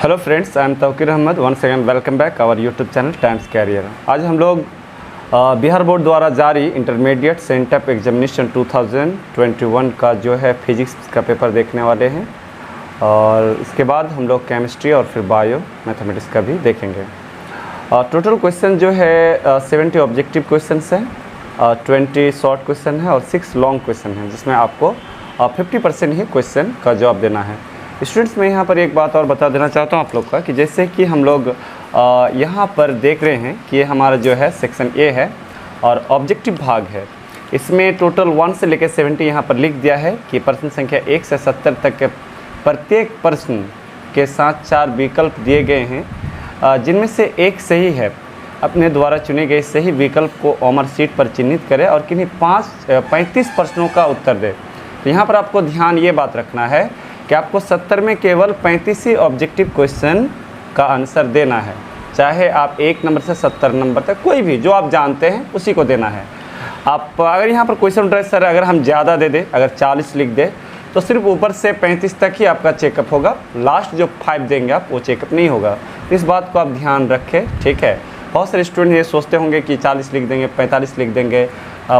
Hello friends, I am Tauqeer Ahmad. Once again welcome back our YouTube channel Times Career. आज हम लोग Bihar board द्वारा जारी इंटरमीडिएट सेंटअप एग्जामिनेशन 2021 का जो है फिजिक्स का पेपर देखने वाले हैं और इसके बाद हम लोग केमिस्ट्री और फिर बायो मैथमेटिक्स का भी देखेंगे। टोटल क्वेश्चन जो है 70 ऑब्जेक्टिव क्वेश्चंस हैं, 20 शॉर्ट क्वेश्चन है और 6 लॉन्ग क्वेश्चन हैं, जिसमें आपको 50% ही क्वेश्चन का जवाब देना है। स्टूडेंट्स, मैं यहाँ पर एक बात और बता देना चाहता हूँ आप लोग का कि जैसे कि हम लोग यहाँ पर देख रहे हैं कि ये हमारा जो है सेक्शन ए है और ऑब्जेक्टिव भाग है। इसमें टोटल 1 से लेकर 70 यहाँ पर लिख दिया है कि प्रश्न संख्या 1 से 70 तक के प्रत्येक प्रश्न के साथ 4 विकल्प दिए गए हैं, जिनमें से एक सही है। अपने द्वारा चुने गए सही विकल्प को ऑमर शीट पर चिन्हित करें और किन्हीं 35 प्रश्नों का उत्तर दें। तो यहाँ पर आपको ध्यान ये बात रखना है कि आपको 70 में केवल 35 ही ऑब्जेक्टिव क्वेश्चन का आंसर देना है, चाहे आप 1 नंबर से 70 नंबर तक कोई भी जो आप जानते हैं उसी को देना है। आप अगर यहाँ पर क्वेश्चन उठ रहा है सर अगर हम ज़्यादा दे दें, अगर 40 लिख दें तो सिर्फ ऊपर से 35 तक ही आपका चेकअप होगा, लास्ट जो 5 देंगे आप वो चेकअप नहीं होगा। इस बात को आप ध्यान रखें, ठीक है। बहुत सारे स्टूडेंट ये सोचते होंगे कि 40 लिख देंगे, 45 लिख देंगे,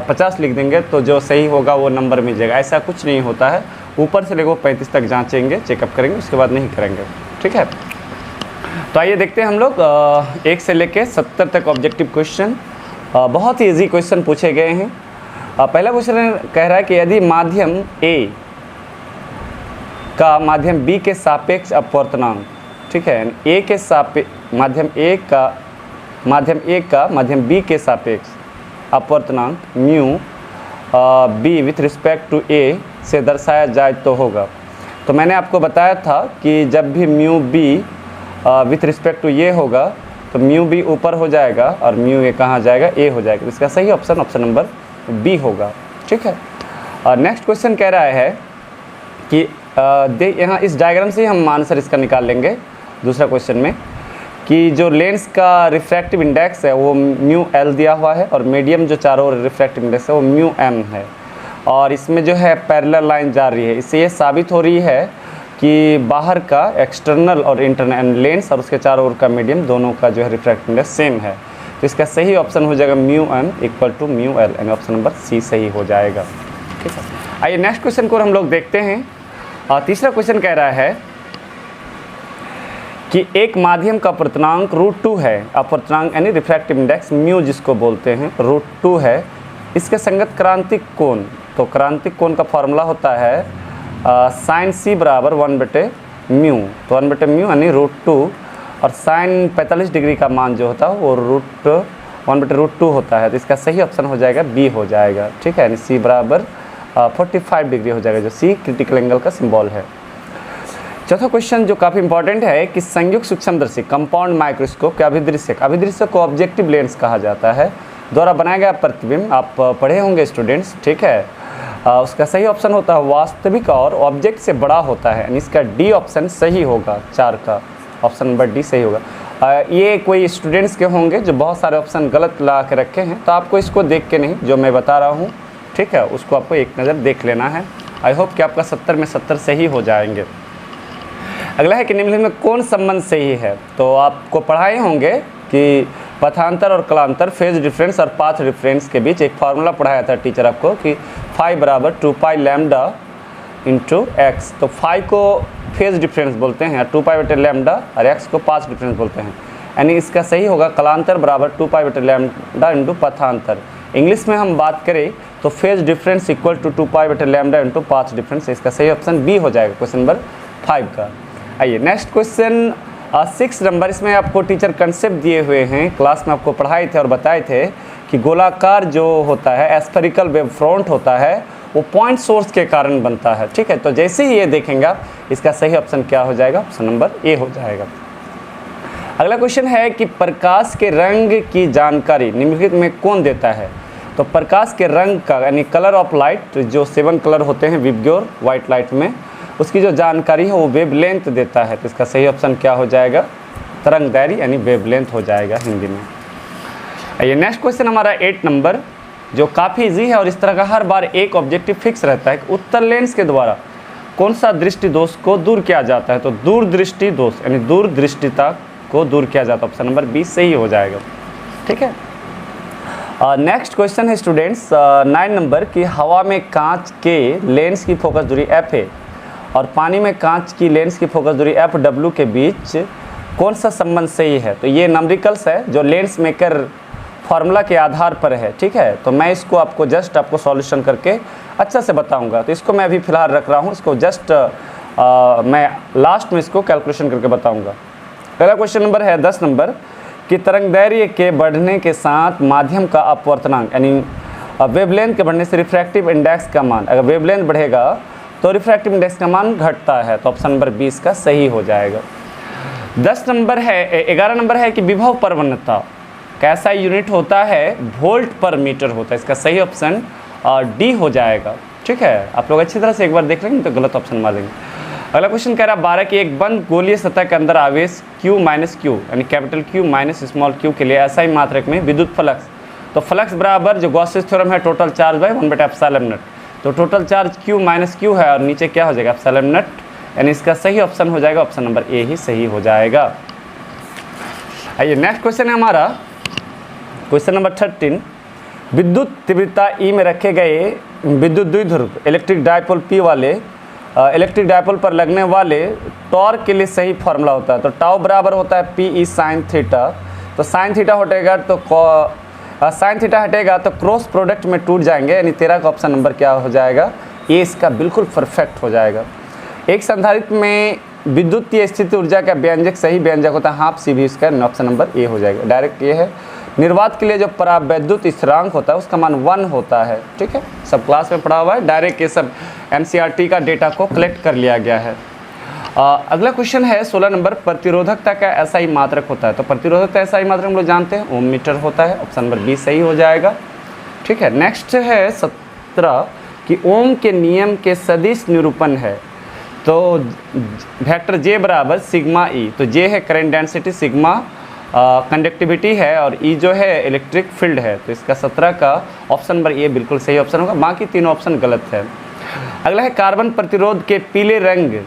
50 लिख देंगे तो जो सही होगा वो नंबर मिल जाएगा। ऐसा कुछ नहीं होता है। ऊपर से लेकर 35 तक जांचेंगे, चेकअप करेंगे, उसके बाद नहीं करेंगे, ठीक है। तो आइए देखते हैं हम लोग 1 से लेकर 70 तक ऑब्जेक्टिव क्वेश्चन। बहुत ही ईजी क्वेश्चन पूछे गए हैं। पहला क्वेश्चन कह रहा है कि यदि माध्यम ए का माध्यम बी के सापेक्ष अपवर्तनांक, ठीक है, ए के सापेक्ष माध्यम ए का माध्यम बी के सापेक्ष अपवर्तनांक mu B with respect to A से दर्शाया जाए तो होगा। तो मैंने आपको बताया था कि जब भी mu B with respect to A होगा तो म्यू बी ऊपर हो जाएगा और म्यू ए कहाँ जाएगा, ए हो जाएगा। इसका सही ऑप्शन नंबर बी होगा, ठीक है। और नेक्स्ट क्वेश्चन कह रहा है कि यहाँ इस डायग्राम से ही हम आंसर इसका निकाल लेंगे। दूसरा क्वेश्चन में कि जो लेंस का रिफ्रैक्टिव इंडेक्स है वो म्यू एल दिया हुआ है और मीडियम जो चारों ओर रिफ्रैक्टिव इंडेक्स है वो म्यू एम है और इसमें जो है पैरेलल लाइन जा रही है। इससे ये साबित हो रही है कि बाहर का एक्सटर्नल और इंटरनल लेंस और उसके चारों ओर का मीडियम दोनों का जो है रिफ्रैक्टिव इंडेक्स सेम है। तो इसका सही ऑप्शन हो जाएगा mu M equal to mu L, यानी ऑप्शन नंबर सी सही हो जाएगा, ठीक है। आइए नेक्स्ट क्वेश्चन को हम लोग देखते हैं। तीसरा क्वेश्चन कह रहा है कि एक माध्यम का अपवर्तनांक √2 है। अपवर्तनांक यानी रिफ्रैक्टिव इंडेक्स म्यू जिसको बोलते हैं √2 है। इसके संगत क्रांतिक कोण, तो क्रांतिक कोण का फॉर्मूला होता है साइन सी बराबर 1/μ। तो 1/μ यानी √2 और साइन 45 डिग्री का मान जो होता है वो √1/√2 होता है। तो इसका सही ऑप्शन हो जाएगा बी हो जाएगा, ठीक है, यानी सी बराबर 45 डिग्री हो जाएगा, जो सी क्रिटिकल एंगल का सिंबल है। चौथा क्वेश्चन जो काफ़ी इंपॉर्टेंट है कि संयुक्त सूक्ष्मदर्शी कंपाउंड माइक्रोस्कोप के अभिदृश्य को ऑब्जेक्टिव लेंस कहा जाता है द्वारा बनाया गया प्रतिबिंब। आप पढ़े होंगे स्टूडेंट्स, ठीक है। उसका सही ऑप्शन होता है वास्तविक और ऑब्जेक्ट से बड़ा होता है, यानी इसका डी ऑप्शन सही होगा। 4 का ऑप्शन नंबर डी सही होगा। ये कोई स्टूडेंट्स के होंगे जो बहुत सारे ऑप्शन गलत ला के रखे हैं, तो आपको इसको देख के नहीं, जो मैं बता रहा हूँ, ठीक है, उसको आपको एक नज़र देख लेना है। आई होप कि आपका 70 में 70 सही हो जाएंगे। अगला है कि निम्नलिखित में कौन संबंध सही है। तो आपको पढ़ाए होंगे कि पथांतर और कलांतर, फेज डिफरेंस और पाथ डिफरेंस के बीच एक फार्मूला पढ़ाया था टीचर आपको कि फाई बराबर 2π लैम्डा इंटू एक्स। तो फाई को फेज डिफरेंस बोलते हैं, 2π लैम्डा, और एक्स को पाथ डिफरेंस बोलते हैं। यानी इसका सही होगा कलांतर बराबर 2π लैम्डा इंटू पथांतर। इंग्लिश में हम बात करें तो phase difference equal to 2π lambda into path difference. इसका सही ऑप्शन बी हो जाएगा क्वेश्चन नंबर 5 का। आइए नेक्स्ट क्वेश्चन 6 नंबर। इसमें आपको टीचर कंसेप्ट दिए हुए हैं, क्लास में आपको पढ़ाए थे और बताए थे कि गोलाकार जो होता है एस्फेरिकल वेव फ्रंट होता है वो पॉइंट सोर्स के कारण बनता है, ठीक है। तो जैसे ही ये देखेंगे आप, इसका सही ऑप्शन क्या हो जाएगा, ऑप्शन नंबर ए हो जाएगा। अगला क्वेश्चन है कि प्रकाश के रंग की जानकारी निम्नलिखित में कौन देता है। तो प्रकाश के रंग का यानी कलर ऑफ लाइट, जो 7 कलर होते हैं विबग्योर वाइट लाइट में, उसकी जो जानकारी है वो वेवलेंथ देता है। तो इसका सही ऑप्शन क्या हो जाएगा, तरंगदैर्घ्य यानी वेवलेंथ हो जाएगा हिंदी में। ये नेक्स्ट क्वेश्चन हमारा 8 नंबर, जो काफ़ी इजी है और इस तरह का हर बार एक ऑब्जेक्टिव फिक्स रहता है कि उत्तर लेंस के द्वारा कौन सा दृष्टि दोष को दूर किया जाता है? तो दूरदृष्टि दोष यानी दूरदृष्टिता को दूर किया जाता है। ऑप्शन नंबर 20 सही हो जाएगा। ठीक है। नेक्स्ट क्वेश्चन है स्टूडेंट्स 9 नंबर की हवा में कांच के लेंस की फोकस दूरी f है और पानी में कांच की लेंस की फोकस दूरी एफ डब्ल्यू के बीच कौन सा संबंध सही है? तो ये नंबरिकल्स है जो लेंस मेकर फार्मूला के आधार पर है। ठीक है, तो मैं इसको आपको सॉल्यूशन करके अच्छा से बताऊंगा। तो इसको मैं अभी फ़िलहाल रख रहा हूँ, इसको जस्ट मैं लास्ट में इसको कैलकुलेशन करके बताऊंगा। पहला क्वेश्चन नंबर है 10 नंबर कि तरंगदैर्घ्य के बढ़ने के साथ माध्यम का अपवर्तनांक यानी वेवलेंथ के बढ़ने से रिफ्रैक्टिव इंडेक्स का मान, अगर वेवलेंथ बढ़ेगा तो रिफ्रैक्टिव इंडेक्स का मान घटता है। तो ऑप्शन नंबर 20 का सही हो जाएगा। 11 नंबर है कि विभव प्रवणता कैसा यूनिट होता है? वोल्ट पर मीटर होता है। इसका सही ऑप्शन डी हो जाएगा। ठीक है, आप लोग अच्छी तरह से एक बार देख लेंगे तो गलत ऑप्शन मार देंगे। अगला क्वेश्चन कह रहा है 12 की एक बंद गोलीय सतह के अंदर आवेश Q माइनस Q यानी capital Q minus small q के लिए ऐसा ही मात्रक में विद्युत फ्लक्स, तो फ्लक्स बराबर जो गॉसेस थ्योरम है टोटल चार्ज बाय 1/ε0। तो total charge Q minus Q है और नीचे क्या हो जाएगा? ε0, यानी इसका सही ऑप्शन हो जाएगा ऑप्शन नंबर ए ही सही हो जाएगा। आइए नेक्स्ट क्वेश्चन है हमारा क्वेश्चन नंबर 13। विद्युत तीव्रता E में रखे गए विद्युत द्विध्रुव इलेक्ट्रिक डायपोल P वाले इलेक्ट्रिक डायपोल पर लगने वाले टॉर्क के लिए सही फार्मूला होता है। तो टाउ बराबर होता है PE साइन थीटा। तो साइन थीटा हटेगा तो साइन थीटा हटेगा तो क्रॉस प्रोडक्ट में टूट जाएंगे, यानी 13 का ऑप्शन नंबर क्या हो जाएगा? ए इसका बिल्कुल परफेक्ट हो जाएगा। एक संधारित्र में विद्युतीय स्थिति ऊर्जा का व्यंजक सही व्यंजक होता है हाफ सी भी स्क्वायर, ऑप्शन नंबर ए हो जाएगा। डायरेक्ट ये है। निर्वात के लिए जो परावैद्युत स्थिरांक होता है उसका मान 1 होता है। ठीक है, सब क्लास में पढ़ा हुआ है, डायरेक्ट ये सब एनसीईआरटी का डेटा को कलेक्ट कर लिया गया है। अगला क्वेश्चन है 16 नंबर प्रतिरोधकता का ऐसा ही मात्रक होता है। तो प्रतिरोधकता ऐसा ही मात्रक हम लोग जानते हैं ओम मीटर होता है, ऑप्शन नंबर बी सही हो जाएगा। ठीक है, नेक्स्ट है 17 कि ओम के नियम के सदिश निरूपण है। तो वेक्टर जे बराबर सिग्मा ई, तो जे है करंट डेंसिटी, सिग्मा कंडक्टिविटी है और ई जो है इलेक्ट्रिक फील्ड है। तो इसका 17 का ऑप्शन नंबर ए बिल्कुल सही ऑप्शन होगा, बाकी तीनों ऑप्शन गलत है। अगला है कार्बन प्रतिरोध के पीले रंग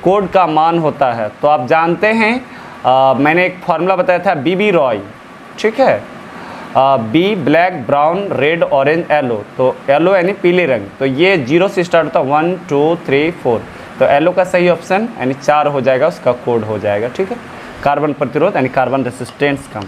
कोड का मान होता है। तो आप जानते हैं मैंने एक फॉर्मूला बताया था बीबी रॉय। ठीक है, B black brown red orange yellow, तो येलो यानी पीले रंग, तो ये 0 से स्टार्ट होता है 1 2 3 4, तो येलो का सही ऑप्शन यानी 4 हो जाएगा, उसका कोड हो जाएगा। ठीक है, कार्बन प्रतिरोध यानी कार्बन रेसिस्टेंस का।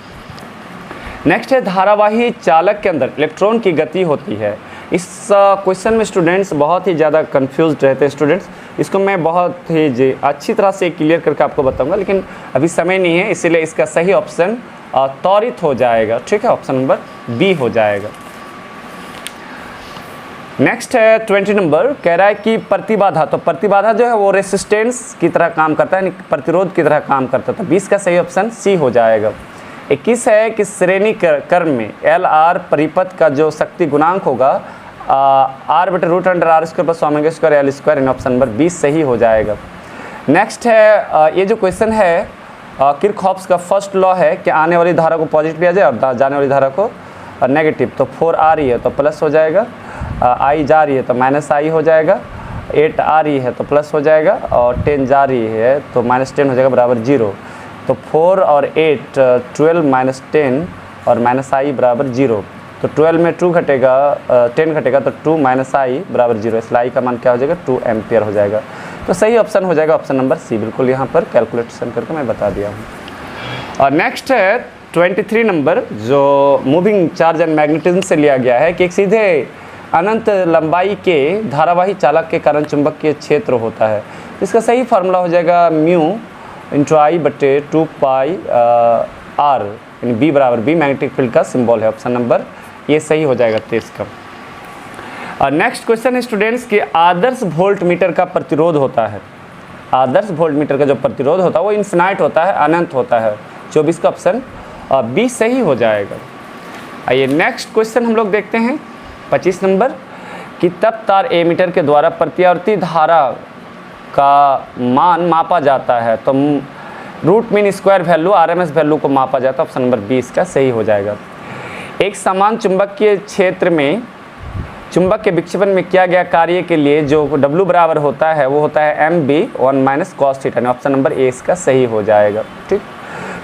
नेक्स्ट है धारावाही चालक के अंदर इलेक्ट्रॉन की गति होती है। इस क्वेश्चन में स्टूडेंट्स बहुत ही ज़्यादा कंफ्यूज रहते हैं स्टूडेंट्स, इसको मैं बहुत ही अच्छी तरह से क्लियर करके आपको बताऊंगा, लेकिन अभी समय नहीं है, इसीलिए इसका सही ऑप्शन त्वरित हो जाएगा। ठीक है, ऑप्शन नंबर बी हो जाएगा। नेक्स्ट है 20 नंबर, कह रहा है कि प्रतिबाधा, तो प्रतिबाधा जो है वो रेसिस्टेंस की तरह काम करता है, यानी प्रतिरोध की तरह काम करता है। तो 20 का सही ऑप्शन सी हो जाएगा। 21 है कि श्रेणी क्रम में एल आर परिपथ का जो शक्ति गुणांक होगा आर बटे root under R square plus omega square L square, इन ऑप्शन नंबर 20 सही हो जाएगा। नेक्स्ट है ये जो क्वेश्चन है किरचॉफ्स का फर्स्ट लॉ है कि आने वाली धारा को पॉजिटिव लिया जाए और जाने वाली धारा को नेगेटिव। तो 4 आ रही है तो प्लस हो जाएगा, आई जा रही है तो माइनस आई हो जाएगा, 8 आ रही है तो प्लस हो जाएगा और 10 जा रही है तो -10 हो जाएगा बराबर 0। तो 4 और 8 12 माइनस 10 और माइनस आई बराबर 0। तो 12 में 2 घटेगा 10 घटेगा तो 2 माइनस आई बराबर 0, इसलिए आई का मान क्या हो जाएगा 2 एम्पियर हो जाएगा। तो सही ऑप्शन हो जाएगा ऑप्शन नंबर सी, बिल्कुल यहाँ पर कैलकुलेशन करके मैं बता दिया हूँ। और नेक्स्ट है 23 नंबर जो मूविंग चार्ज एंड मैग्नेटिज्म से लिया गया है कि एक सीधे अनंत लंबाई के धारावाही चालक के कारण चुंबकीय क्षेत्र होता है। इसका सही फार्मूला हो जाएगा म्यू इंटू आई बटे 2 पाई आर, यानी बी बराबर बी मैग्नेटिक फील्ड का सिंबल है, ऑप्शन नंबर ये सही हो जाएगा 23 का। नेक्स्ट क्वेश्चन है स्टूडेंट्स कि आदर्श वोल्ट मीटर का प्रतिरोध होता है। आदर्श वोल्ट मीटर का जो प्रतिरोध होता है वो इन्फिनाइट होता है, अनंत होता है। 24 का ऑप्शन बी सही हो जाएगा। आइए नेक्स्ट क्वेश्चन हम लोग देखते हैं 25 नंबर कि तब तार एमीटर के द्वारा प्रत्यावर्ती धारा का मान मापा जाता है। तो root mean square value RMS value को मापा जाता है, ऑप्शन नंबर 20 का सही हो जाएगा। एक समान चुंबकीय क्षेत्र में चुंबक के विक्षेपण में किया गया कार्य के लिए जो W बराबर होता है वो होता है mb 1 - cos theta. Option number A इसका सही हो जाएगा। ठीक,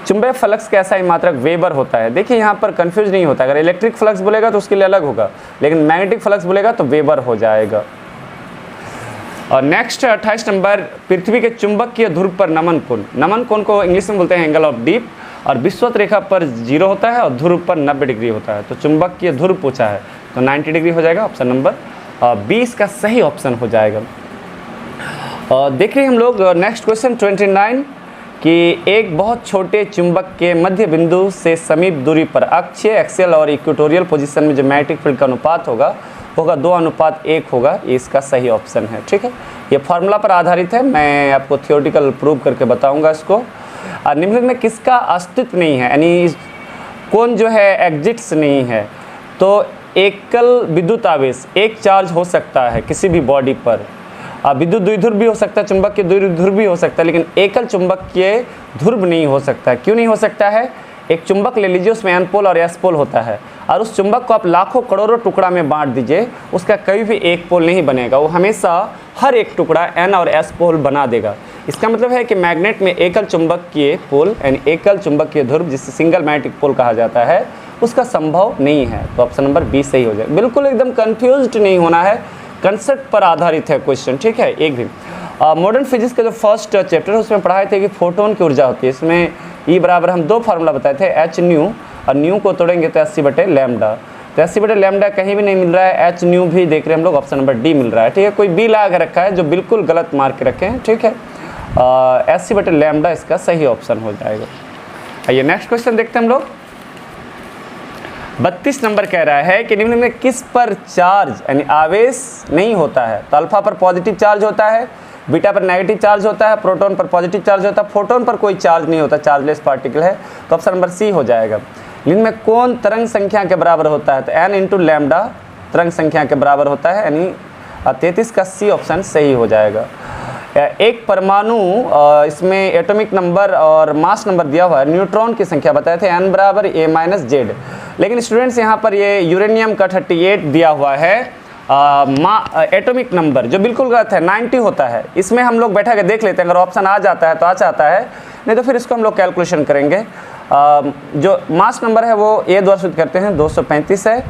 चुंबकीय फ्लक्स का ऐसा ही मात्रक वेबर होता है। देखिए यहाँ पर कंफ्यूज नहीं होता, अगर इलेक्ट्रिक फ्लक्स बोलेगा तो उसके लिए अलग होगा, लेकिन मैग्नेटिक फ्लक्स बोलेगा तो वेबर हो जाएगा। और नेक्स्ट 28 नंबर, पृथ्वी के चुंबकीय ध्रुव पर नमन कोण। नमन कोण को इंग्लिश में बोलते हैं एंगल ऑफ डीप, और विषुवत रेखा पर 0 होता है और ध्रुव पर 90 डिग्री होता है। तो चुंबकीय ध्रुव पूछा है तो 90 डिग्री हो जाएगा। ऑप्शन नंबर 20 का सही ऑप्शन हो जाएगा। देख रहे हैं हम लोग नेक्स्ट क्वेश्चन 29 कि एक बहुत छोटे चुंबक के मध्य बिंदु से समीप दूरी पर अक्षीय, एक्सियल और इक्वेटोरियल पोजीशन में जो मैग्नेटिक फील्ड का अनुपात होगा 2:1 होगा। ये इसका सही ऑप्शन है। ठीक है, ये फार्मूला पर आधारित है, मैं आपको थियोरेटिकल प्रूव करके बताऊंगा इसको। निम्नलिखित में किसका अस्तित्व नहीं है, यानी कौन जो है एग्जिट्स नहीं है। तो एकल विद्युत आवेश, एक चार्ज हो सकता है किसी भी बॉडी पर, विद्युत द्विध्रुव भी हो सकता है, चुंबक के द्विध्रुव भी हो सकता है, लेकिन एकल चुंबकीय ध्रुव नहीं हो सकता। क्यों नहीं हो सकता है? एक चुंबक ले लीजिए, उसमें एन पोल और एस पोल होता है, और उस चुंबक को आप लाखों करोड़ों टुकड़ा में बांट दीजिए, उसका कभी भी एक पोल नहीं बनेगा, वो हमेशा हर एक टुकड़ा एन और एस पोल बना देगा। इसका मतलब है कि मैग्नेट में एकल चुंबकीय पोल यानी एकल चुंबकीय ध्रुव, जिसे सिंगल मैग्नेटिक पोल कहा जाता है, उसका संभव नहीं है। तो ऑप्शन नंबर 20 सही हो जाएगा। बिल्कुल एकदम कंफ्यूज्ड नहीं होना है, कंसेप्ट पर आधारित है क्वेश्चन। ठीक है, एक भी मॉडर्न फिजिक्स का जो फर्स्ट चैप्टर है उसमें पढ़ाए थे कि फोटोन की ऊर्जा होती है। इसमें E बराबर हम 2 फार्मूला बताए थे, एच न्यू, और न्यू को तोड़ेंगे तो 80/λ। तो 80/λ कहीं भी नहीं मिल रहा है, एच न्यू भी देख रहे हैं हम लोग, ऑप्शन नंबर डी मिल रहा है। ठीक है, कोई बी लगा के रखा है जो बिल्कुल गलत मार्क के रखे हैं। ठीक है, 80/λ इसका सही ऑप्शन हो जाएगा। आइए नेक्स्ट क्वेश्चन देखते हैं हम लोग। 32 नंबर कह रहा है कि निम्न में किस पर चार्ज यानी आवेश नहीं होता है। तो अल्फा पर पॉजिटिव चार्ज होता है, बीटा पर नेगेटिव चार्ज होता है, प्रोटॉन पर पॉजिटिव चार्ज होता है, फोटोन पर कोई चार्ज नहीं होता, चार्जलेस पार्टिकल है। तो ऑप्शन नंबर सी हो जाएगा। निम्न में कौन तरंग संख्या के बराबर होता है? तो n × लैम्डा तरंग संख्या के बराबर होता है, यानी 33 का सी ऑप्शन सही हो जाएगा। एक परमाणु, इसमें एटॉमिक नंबर और मास नंबर दिया हुआ है, न्यूट्रॉन की संख्या बताए थे n बराबर a - z, लेकिन स्टूडेंट्स यहाँ पर ये यूरेनियम का 38 दिया हुआ है। एटॉमिक नंबर जो बिल्कुल गलत है, 90 होता है। इसमें हम लोग बैठा के देख लेते हैं, अगर ऑप्शन आ जाता है तो आ जाता है, नहीं तो फिर इसको हम लोग कैलकुलेशन करेंगे। जो मास नंबर है वो ए द्वारा सूचित करते हैं, 235 है,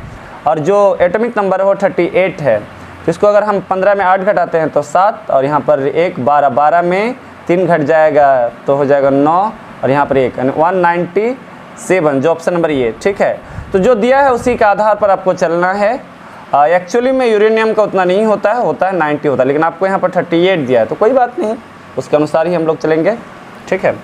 और जो एटॉमिक नंबर है वो 38 है। तो इसको अगर हम 15 में 8 घटाते हैं तो 7, और यहाँ पर 1 12, 12 में 3 घट जाएगा तो हो जाएगा 9, और यहाँ पर 1 यानी 197, जो ऑप्शन नंबर ये। ठीक है, तो जो दिया है उसी के आधार पर आपको चलना है। एक्चुअली में यूरेनियम का उतना नहीं होता है 90 होता है, लेकिन आपको यहाँ पर 38 दिया है तो कोई बात नहीं, उसके अनुसार ही हम लोग चलेंगे। ठीक है,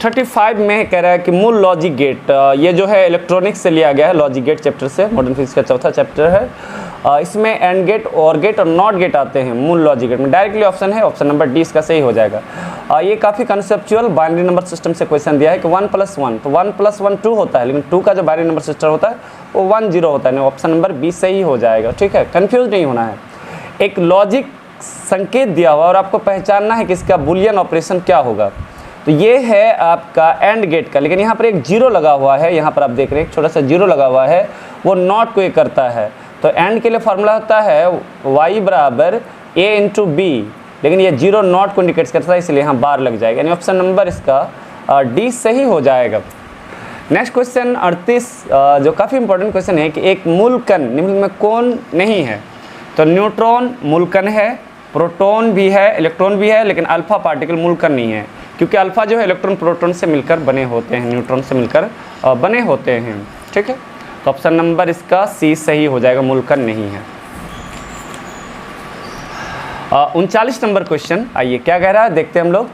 35 में कह रहा है कि मूल लॉजिक गेट, ये जो है इलेक्ट्रॉनिक्स से लिया गया है, लॉजिक गेट चैप्टर से, मॉडर्न फिजिक्स का चौथा चैप्टर है। इसमें एंड गेट, और गेट और नॉट गेट आते हैं मूल लॉजिक गेट में। डायरेक्टली ऑप्शन है, ऑप्शन नंबर डी इसका सही हो जाएगा। ये काफ़ी कंसेप्चुअल बाइनरी नंबर सिस्टम से क्वेश्चन दिया है कि 1 + 1, तो 1 + 1 2 होता है, लेकिन 2 का जो बाइनरी नंबर सिस्टम होता है वो 1 0 होता है, ऑप्शन नंबर बी सही हो जाएगा। ठीक है, कन्फ्यूज नहीं होना है। एक लॉजिक संकेत दिया हुआ और आपको पहचानना है कि इसका बुलियन ऑपरेशन क्या होगा। तो ये है आपका एंड गेट का, लेकिन यहाँ पर एक 0 लगा हुआ है, यहाँ पर आप देख रहे हैं एक छोटा सा 0 लगा हुआ है, वो नॉट को ये करता है। तो एंड के लिए फार्मूला होता है y बराबर a × b, लेकिन ये 0 नॉट को इंडिकेट करता है, इसलिए यहाँ बार लग जाएगा, यानी ऑप्शन नंबर इसका डी सही हो जाएगा। नेक्स्ट क्वेश्चन 38, जो काफ़ी इंपॉर्टेंट क्वेश्चन है कि एक मूल कण निम्न में कौन नहीं है। तो न्यूट्रॉन मूल कण है, प्रोटॉन भी है, इलेक्ट्रॉन भी है, लेकिन अल्फा पार्टिकल मूल कण नहीं है, क्योंकि अल्फा जो है इलेक्ट्रॉन प्रोटॉन से मिलकर बने होते हैं, न्यूट्रॉन से मिलकर बने होते हैं। ठीक है, तो ऑप्शन नंबर इसका सी सही हो जाएगा, मूल कण नहीं है। 39 नंबर क्वेश्चन, आइए क्या कह रहा है देखते हैं हम लोग।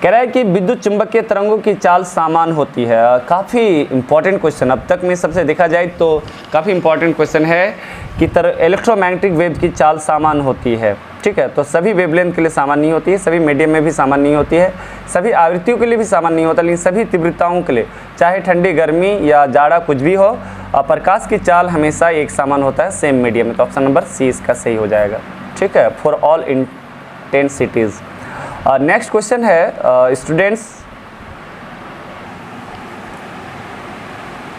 कह रहा है कि विद्युत चुंबकीय तरंगों की चाल समान होती है। काफ़ी इंपॉर्टेंट क्वेश्चन, अब तक में सबसे देखा जाए तो काफ़ी इंपॉर्टेंट क्वेश्चन है कि इलेक्ट्रोमैग्नेटिक वेव की चाल समान होती है। ठीक है, तो सभी वेवलेंथ के लिए समान नहीं होती है, सभी मीडियम में भी समान नहीं होती है, सभी आवृत्तियों के लिए भी समान नहीं होता, लेकिन सभी तीव्रताओं के लिए, चाहे ठंडी गर्मी या जाड़ा कुछ भी हो, प्रकाश की चाल हमेशा एक समान होता है, सेम मीडियम में। तो ऑप्शन नंबर सी इसका सही हो जाएगा। ठीक है, for all intensities. Next question है स्टूडेंट्स,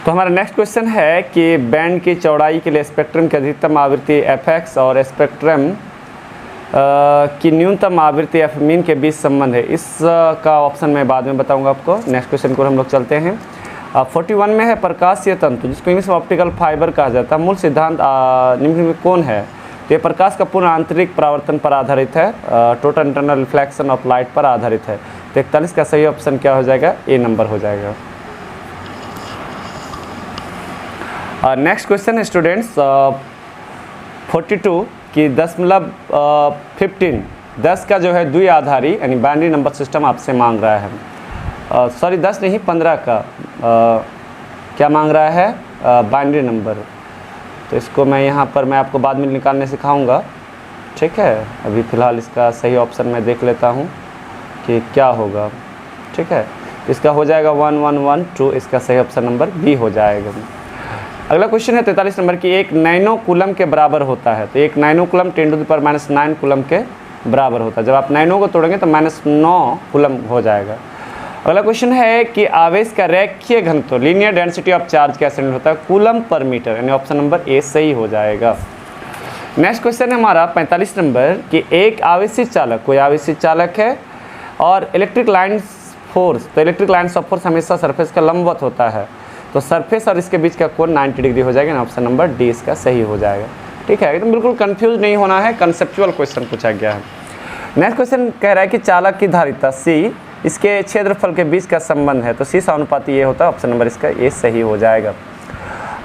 तो हमारा नेक्स्ट क्वेश्चन है कि बैंड की चौड़ाई के लिए स्पेक्ट्रम की अधिकतम आवृत्ति fx और स्पेक्ट्रम की न्यूनतम आवृत्ति एफ मीन के बीच संबंध है। इसका ऑप्शन मैं बाद में बताऊंगा आपको। नेक्स्ट क्वेश्चन को हम लोग चलते हैं। 41 में है प्रकाशीय तंतु जिसको इंग्लिश में ऑप्टिकल फाइबर कहा जाता है, मूल सिद्धांत निम्न में कौन है? तो ये प्रकाश का पूर्ण आंतरिक परावर्तन पर आधारित है, total internal reflection of light पर आधारित है। तो 41 का सही ऑप्शन क्या हो जाएगा? ए नंबर हो जाएगा। नेक्स्ट क्वेश्चन है स्टूडेंट्स 42 कि 10 का जो है द्विआधारी यानी बाइनरी नंबर सिस्टम आपसे मांग रहा है। सॉरी 10 नहीं 15 का क्या मांग रहा है? Binary number. तो इसको मैं यहाँ पर मैं आपको बाद में निकालने सिखाऊंगा, ठीक है। अभी फ़िलहाल इसका सही ऑप्शन मैं देख लेता हूँ कि क्या होगा, ठीक है। इसका हो जाएगा 1112, इसका सही ऑप्शन नंबर बी हो जाएगा। अगला क्वेश्चन है 43 नंबर की, एक नैनो कूलम के बराबर होता है। तो एक नैनो कूलम 10⁻⁹ कूलम के बराबर होता है। जब आप नैनो को तोड़ेंगे तो -9 कूलम हो जाएगा। अगला क्वेश्चन है कि आवेश का रेखीय घनत्व लीनियर डेंसिटी ऑफ चार्ज कैसे होता है? कूलम पर मीटर, यानी ऑप्शन नंबर ए सही हो जाएगा। नेक्स्ट क्वेश्चन है हमारा 45 नंबर कि एक आवेशित चालक, कोई आवेशित चालक है और इलेक्ट्रिक लाइन्स फोर्स, तो इलेक्ट्रिक लाइन्स ऑफ फोर्स हमेशा सरफेस का लंबवत होता है। तो सरफेस और इसके बीच का कोण 90 डिग्री हो जाएगा, ऑप्शन नंबर डी इसका सही हो जाएगा, ठीक है। एकदम बिल्कुल कंफ्यूज नहीं होना है, कंसेप्चुअल क्वेश्चन पूछा गया है। नेक्स्ट क्वेश्चन कह रहा है कि चालक की धारिता सी इसके क्षेत्रफल के बीच का संबंध है। तो सी समानुपाती ये होता है, ऑप्शन नंबर इसका ये सही हो जाएगा।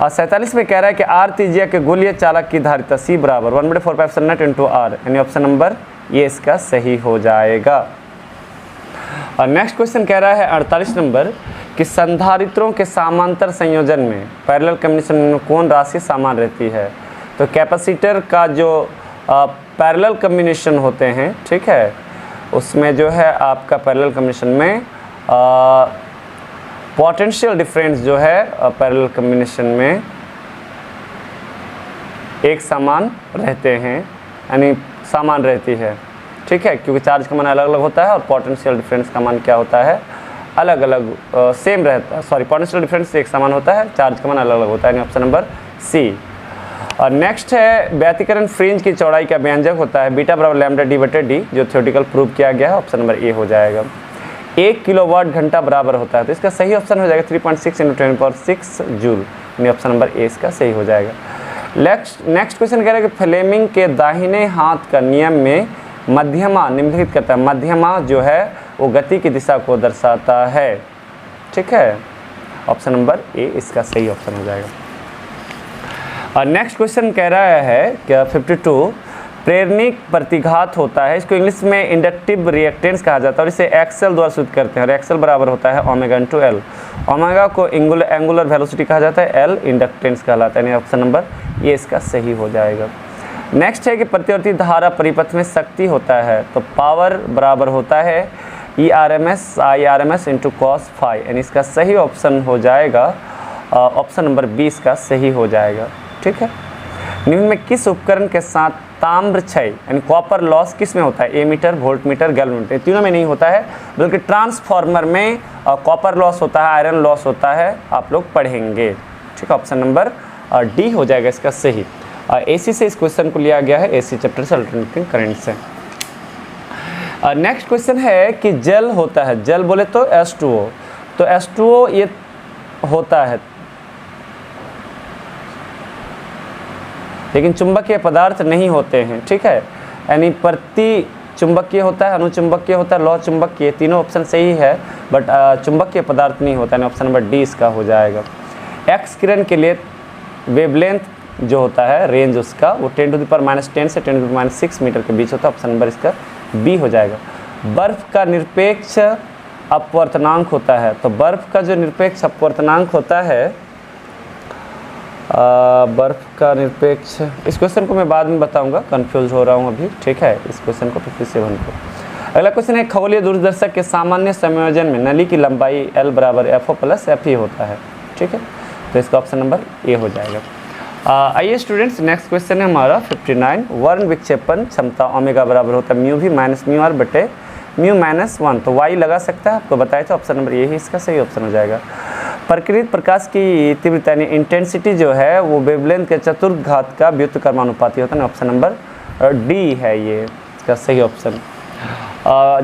और 47 में कह रहा है कि आर त्रिज्या के गोलीय चालक की धारिता सी बराबर 1/4π × r, यानी ऑप्शन नंबर ये इसका सही हो जाएगा। और नेक्स्ट क्वेश्चन कह रहा है 48 नंबर कि संधारित्रों के समांतर संयोजन में पैरेलल कॉम्बिनेशन में कौन राशि समान रहती है? तो कैपेसिटर का जो पैरेलल कॉम्बिनेशन होते हैं, ठीक है, उसमें जो है आपका पैरेलल कॉम्बिनेशन में पोटेंशियल डिफरेंस जो है पैरेलल कॉम्बिनेशन में एक समान रहते हैं, यानी समान रहती है, ठीक है, क्योंकि चार्ज का मान अलग अलग होता है और पोटेंशियल डिफरेंस का मान क्या होता है? अलग अलग सेम रहता है। सॉरी, पोटेंशियल डिफरेंस एक समान होता है, चार्ज का मान अलग अलग होता है, यानी ऑप्शन नंबर सी। और नेक्स्ट है व्यतिकरण फ्रिंज की चौड़ाई का व्यंजक होता है बीटा बराबर λd/d, जो थ्योरेटिकल प्रूव किया गया है, ऑप्शन नंबर ए हो जाएगा। 1 किलोवाट घंटा बराबर होता है। तो इसका सही ऑप्शन हो जाएगा 3.6 × 10⁻6 जूल, यानी ऑप्शन नंबर ए इसका सही हो जाएगा। नेक्स्ट क्वेश्चन कह रहा है कि फ्लेमिंग के दाहिने हाथ का नियम में मध्यमा निम्नलिखित करता है। मध्यमा जो है वो गति की दिशा को दर्शाता है, ठीक है, ऑप्शन नंबर ए इसका सही ऑप्शन हो जाएगा। और नेक्स्ट क्वेश्चन कह रहा है कि 52 प्रेरणिक प्रतिघात होता है, इसको इंग्लिश में इंडक्टिव रिएक्टेंस कहा जाता है और इसे एक्सेल द्वारा सूचित करते हैं। और एक्सेल बराबर होता है ओमेगा × एल। ओमेगा को एंगुलर वेलोसिटी कहा जाता है, एल इंडक्टेंस कहलाता है, यानी ऑप्शन नंबर ये इसका सही हो जाएगा। नेक्स्ट है कि प्रतिवर्ती धारा परिपथ में शक्ति होता है। तो पावर बराबर होता है ERMS IRMS × cos φ, यानी इसका सही ऑप्शन हो जाएगा, ऑप्शन नंबर 20 का सही हो जाएगा, ठीक है। निम्न में किस उपकरण के साथ ताम्र क्षय यानी कॉपर लॉस किस में होता है? एमीटर, वोल्टमीटर, गैल्वेनोमीटर, तीनों में नहीं होता है, बल्कि ट्रांसफार्मर में कॉपर लॉस होता है, आयरन लॉस होता है, आप लोग पढ़ेंगे, ठीक है। ऑप्शन नंबर डी हो जाएगा इसका सही। AC से इस क्वेश्चन को लिया गया है, AC चैप्टर से अल्टरनेटिंग करंट से। नेक्स्ट क्वेश्चन है कि जल होता है, जल बोले तो H2O, तो H2O ये होता है, लेकिन चुंबकीय पदार्थ नहीं होते हैं, ठीक है, यानी प्रति चुंबकीय होता है, अनुचुंबकीय होता है, लौ चुंबकीय, तीनों ऑप्शन सही है, बट चुंबकीय पदार्थ नहीं होता है, ऑप्शन नंबर डी इसका हो जाएगा। एक्स किरण के लिए वेवलेंथ जो होता है, रेंज उसका, वो 10⁻10 से 10⁻6 मीटर के बीच होता है, ऑप्शन नंबर इसका बी हो जाएगा। बर्फ़ का निरपेक्ष अपवर्तनांक होता है, तो बर्फ़ का जो निरपेक्ष अपवर्तनांक होता है, बर्फ़ का निरपेक्ष, इस क्वेश्चन को मैं बाद में बताऊंगा, कंफ्यूज हो रहा हूं अभी, ठीक है, इस क्वेश्चन को 57 को। अगला क्वेश्चन है खगोलीय दूरदर्शक के सामान्य संयोजन में नली की लंबाई L बराबर FO + FE होता है, ठीक है, तो इसका ऑप्शन नंबर ए हो जाएगा। आइए स्टूडेंट्स, नेक्स्ट क्वेश्चन है हमारा 59। वर्ण विक्षेपण क्षमता ओमेगा बराबर होता है μv - μr / μ - 1, तो y लगा सकता है, आपको बताया था, ऑप्शन नंबर ये ही इसका सही ऑप्शन हो जाएगा। प्रकीर्णित प्रकाश की तीव्रता यानी इंटेंसिटी जो है वो वेवलेंथ के चतुर्घात का व्युत्क्रमानुपाती होता है। ऑप्शन नंबर डी है ये इसका सही ऑप्शन।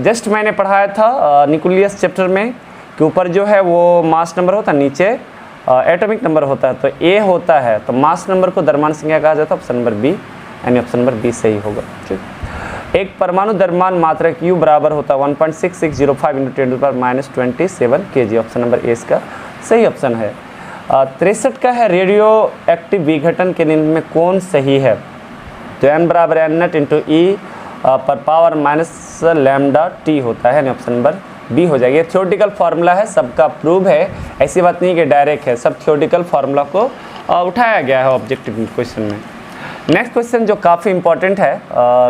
जस्ट मैंने पढ़ाया था न्यूक्लियस चैप्टर में कि ऊपर जो है वो मास नंबर होता है, नीचे एटॉमिक नंबर होता है। तो ए होता है तो मास नंबर को द्रव्यमान संख्या कहा जाता है। ऑप्शन नंबर बी यानी ऑप्शन नंबर बी सही होगा। ठीक, एक परमाणु द्रव्यमान मात्रक U बराबर होता है 1.6605 × 10⁻27 kg। ऑप्शन नंबर ए इसका सही ऑप्शन है। 63 का है रेडियो एक्टिव विघटन के निम्न में कौन सही है? तो n बराबर n0 × E पर पावर माइनस लैम्डा टी होता है, ऑप्शन नंबर बी हो जाएगी। थ्योरेटिकल फार्मूला है, सबका प्रूव है, ऐसी बात नहीं कि डायरेक्ट है, सब थ्योरेटिकल फार्मूला को उठाया गया है ऑब्जेक्टिव क्वेश्चन में। नेक्स्ट क्वेश्चन जो काफ़ी इंपॉर्टेंट है,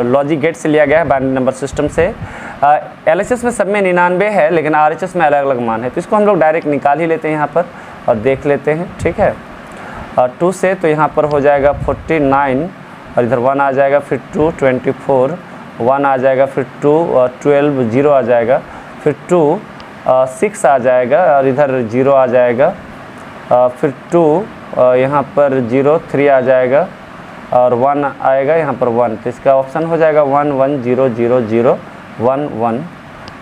लॉजिक गेट से लिया गया है, बाइनरी नंबर सिस्टम से। LHS में सब में 99 है लेकिन RHS में अलग अलग मान है, तो इसको हम लोग डायरेक्ट निकाल ही लेते हैं यहाँ पर और देख लेते हैं। ठीक है, 2 से तो यहाँ पर हो जाएगा 49 और इधर 1 आ जाएगा, फिर 2 24, 1 आ जाएगा, फिर 2 12, 0 आ जाएगा, फिर 2 6 आ जाएगा और इधर 0 आ जाएगा, फिर 2 यहाँ पर 0 3 आ जाएगा और 1 आएगा यहाँ पर 1, तो इसका ऑप्शन हो जाएगा 1 1 0 0 0 1 1।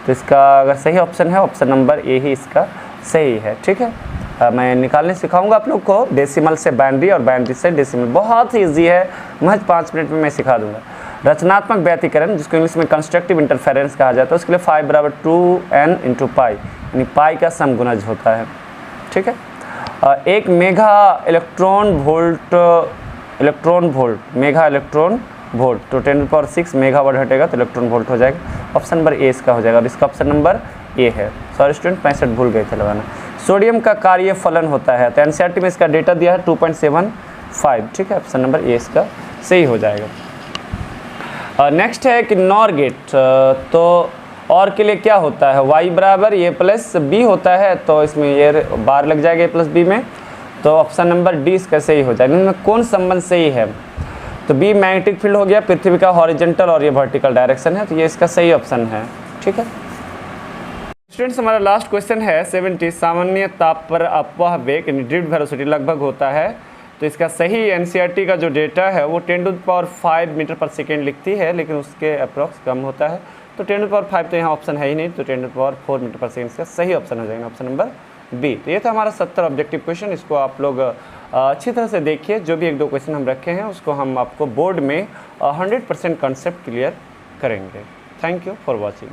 तो इसका अगर सही ऑप्शन है ऑप्शन नंबर ए ही इसका सही है। ठीक है, मैं निकालने सिखाऊंगा आप लोग को डेसिमल से बाइनरी और बाइनरी से डेसिमल, बहुत ही ईजी है, महज 5 मिनट में मैं सिखा दूंगा। रचनात्मक व्यतिकरण जिसको इंग्लिश में कंस्ट्रक्टिव इंटरफेरेंस कहा जाता है, उसके लिए 5 बराबर 2n × पाई यानी पाई का समगुणज होता है। ठीक है, एक mega electron volt mega electron volt, तो 10⁶ मेगावाट हटेगा तो इलेक्ट्रॉन वोल्ट हो जाएगा। ऑप्शन नंबर ए इसका हो जाएगा और इसका ऑप्शन नंबर ए है। सॉरी स्टूडेंट, 65 भूल गए थे लगाना। सोडियम का कार्य फलन होता है, तो NCERT में इसका डेटा दिया है 2.75। ठीक है, ऑप्शन नंबर ए इसका सही हो जाएगा। नेक्स्ट है कि नॉर गेट, तो और के लिए क्या होता है? y बराबर a प्लस बी होता है, तो इसमें ये बार लग जाएगा a प्लस बी में, तो ऑप्शन नंबर डी इसका सही हो जाएगा। इनमें कौन संबंध सही है? तो बी मैग्नेटिक फील्ड हो गया, पृथ्वी का हॉरिजॉन्टल और ये वर्टिकल डायरेक्शन है, तो ये इसका सही ऑप्शन है। ठीक है स्टूडेंट्स, हमारा लास्ट क्वेश्चन है 70। सामान्य ताप पर अपवाह वेग यानी ड्रिफ्ट वेलोसिटी लगभग होता है, तो इसका सही NCERT का जो डेटा है वो 10⁵ मीटर/सेकेंड लिखती है, लेकिन उसके अप्रॉक्स कम होता है, तो 10⁵ तो यहाँ ऑप्शन है ही नहीं, तो 10⁴ मीटर/सेकेंड का सही ऑप्शन हो जाएगा, ऑप्शन नंबर बी। तो ये था हमारा 70 ऑब्जेक्टिव क्वेश्चन। इसको आप लोग अच्छी तरह से देखिए, जो भी 1-2 क्वेश्चन हम रखे हैं उसको हम आपको बोर्ड में 100% कॉन्सेप्ट क्लियर करेंगे। Thank you for watching.